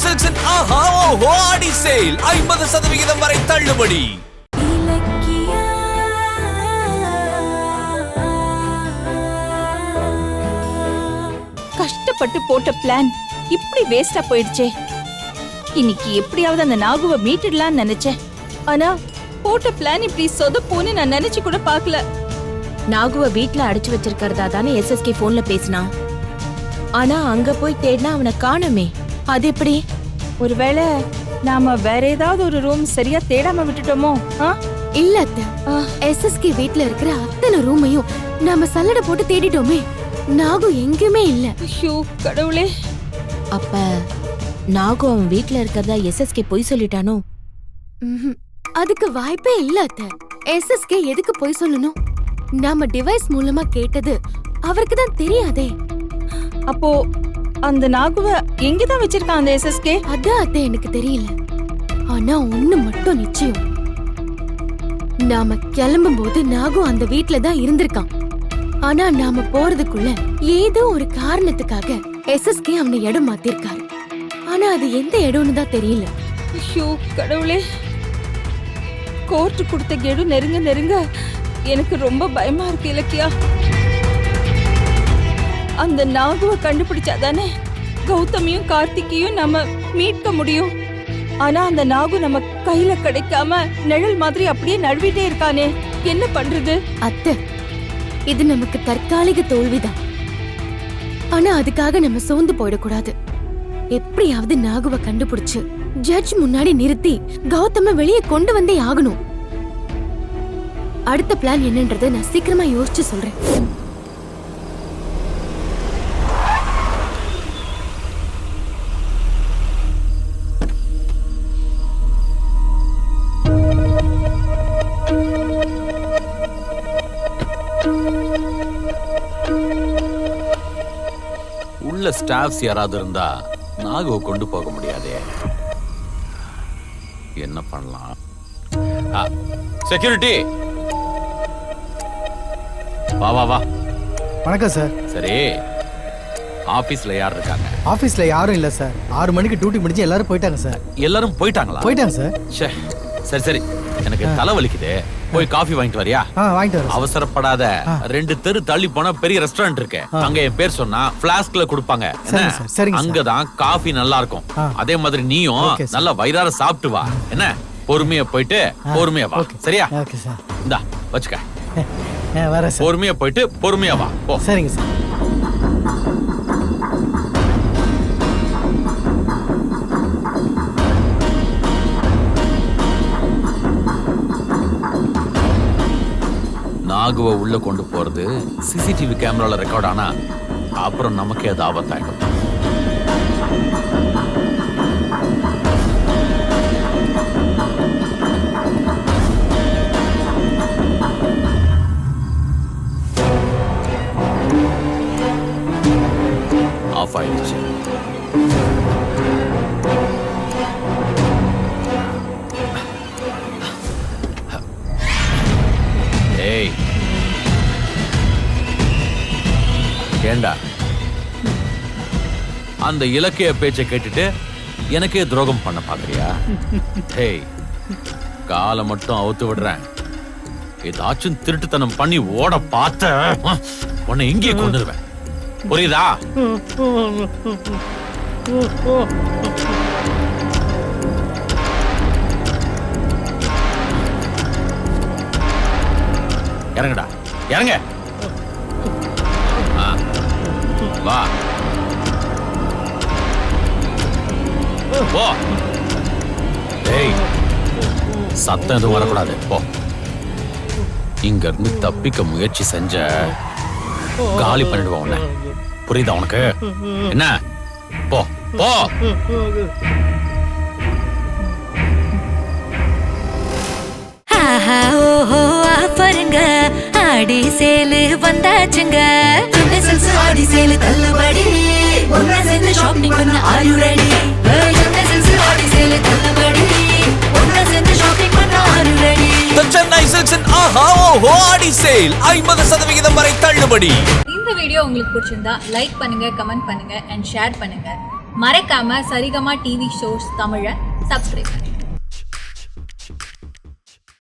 சில்க்ஸின் ஆஹா ஓஹோ ஆடி சேல் 50% வரை தள்ளுபடி. கஷ்டப்பட்டு போட்ட பிளான் இப்படி வேஸ்டா போயிடுச்சே. இன்னைக்கு எப்படியாவது அந்த நாகுவை மீட்டிடலாம்னு நினைச்சேன். ஆனா போட்ட பிளான் இப்படி சொதப்போன்னு நான் நினைச்சு கூட பார்க்கல. நாகுவை வீட்ல அடைச்சு வச்சிருக்கிறதா தானே SSK போன்ல பேசினான். ஆனா அங்க போய் தேடினா அவனை காணுமே. அது எப்படி? ஒருவேளை நாம வேற ஏதாவது ஒரு ரூம் சரியா தேடாம விட்டுட்டோமோ? இல்ல அத்தை, SSK வீட்ல இருக்கிற அத்தனை ரூமையும் நாம சல்லடை போட்டு தேடிட்டோமே. நாகு எங்குமே இல்ல. ஐயோ கடவுளே. அப்ப நாகு அவன் வீட்ல இருக்கிறதா SSK பொய் சொல்லிட்டானோ? அதுக்கு வாய்ப்பே இல்ல அத்தை. SSK எதுக்கு பொய் சொல்லணும்? நாம டிவைஸ் மூலமா கேட்டது அவருக்கு தான் தெரியாதே. அப்போ அந்த நாகுவ எங்கதான் வச்சிருக்கான் அந்த SSK? அதான் அத்தை எனக்கு தெரியல. ஆனா ஒண்ணு மட்டும் நிச்சயம், நாம கிளம்பும் போது நாகு அந்த வீட்ல தான் இருந்திருக்கான். ஆனா நாம போறதுக்குள்ள ஏதோ ஒரு காரணத்துக்காக SSK அவனை இடம் மாத்திருக்காரு. ஆனா அது எந்த இடம்னு தான் தெரியல. ஐயோ கடவுளே. கோர்ட்டு கொடுத்த கெடு நெருங்க நெருங்க எனக்கு ரொம்ப பயமா இருக்கு இலக்கியா. அந்த நாகுவை கண்டுபிடிச்சாதானே கௌதமியும் கார்த்திகையும் நம்ம மீட்க முடியும். ஆனா அந்த நாகு நம்ம கையில கிடைக்காம நிழல் மாதிரி அப்படியே நழுவிட்டே இருக்கானே, என்ன பண்றது? அத்தை, இது நமக்கு தற்காலிக தோல்விதான். ஆனா அதுக்காக நம்ம சோர்ந்து போயிடக்கூடாது. எப்படியாவது நாகுவை கண்டுபிடிச்சு ஜட்ஜ் முன்னாடி நிறுத்தி கௌதம வெளியே கொண்டு வந்தே ஆகணும். அடுத்த பிளான் என்னன்றதை நான் சீக்கிரமா யோசிச்சு சொல்றேன். உள்ள ஸ்டாஃப்ஸ் யாராவது இருந்தா நாகுவை கொண்டு போக முடியாதே. என்ன பண்ணலாம்? செக்யூரிட்டி வா வா வா. வணக்கம் சார். சரி, ஆபீஸ்ல யார் இருக்காங்க? ஆபீஸ்ல யாரும் இல்ல சார். 6 மணிக்கு டியூட்டி முடிஞ்சு எல்லாரும் போயிட்டாங்க சார். எல்லாரும் போயிட்டாங்களா? போயிட்டாங்க சார். சரி சரி, எனக்கு தலை வலிக்குது. போய் காஃபி வாங்கிட்டு வரியா? வாங்கிட்டு வரேன். அவசரப்படாத. 2 தெரு தள்ளி போனா பெரிய ரெஸ்டாரண்ட் இருக்கு. அங்க என் பேர் சொன்னா பிளாஸ்க்ல கொடுப்பாங்க. அங்கதான் காஃபி நல்லா இருக்கும். அதே மாதிரி நீயும் நல்லா வயிறார சாப்பிட்டு வா. என்ன, பொறுமையா போயிட்டு பொறுமையா வா. சரியா? இந்தா வச்சுக்க. பொறுமையா போயிட்டு பொறுமையா வா. போ. சரிங்க சார். நாகுவை உள்ள கொண்டு போறது CCTV கேமரால ரெக்கார்ட் ஆனா அப்புறம் நமக்கே அது ஆபத்தாயிடும். ஆஃப் ஆயிடுச்சு. ஏய், ஏண்டா அந்த இலக்கிய பேச்சை கேட்டுட்டு எனக்கே துரோகம் பண்ண பாக்குறியா? ஏய், காலை மட்டும் அவுத்து விடுறேன். ஏதாச்சும் திருட்டுத்தனம் பண்ணி ஓட பார்த்த உன்னை இங்கே கொண்டுருவேன். புரியுதா? இறங்கடா, இறங்க. வா போ. டேய், சத்தம் எதுவும் வரக்கூடாது. போ. இங்க இருந்து தப்பிக்க முயற்சி செஞ்ச காலி பண்ணிடுவோம் உன்னை. புரியுதா உனக்கு? என்ன? போ போ. ஆஃபருங்க, ஆடி சேலு வந்தாச்சுங்க. ஆடி சேலு தள்ளுபடி. ஒண்ணா சேர்ந்து ஷாப்பிங் பண்ண Are you ready? ஆடி சேலு தள்ளுபடி. ஒண்ணா சேர்ந்து ஷாப்பிங் பண்ண Are you ready? சென்னை சில்க்ஸின் ஆஹா ஓஹோ ஆடி சேல் 50% வரை தள்ளுபடி. இந்த வீடியோ உங்களுக்கு பிடிச்சிருந்தா லைக் பண்ணுங்க, கமெண்ட் பண்ணுங்க அண்ட் ஷேர் பண்ணுங்க. மறக்காம சரிகமா டிவி ஷோஸ் தமிழை சப்ஸ்கிரைப் பண்ணுங்க.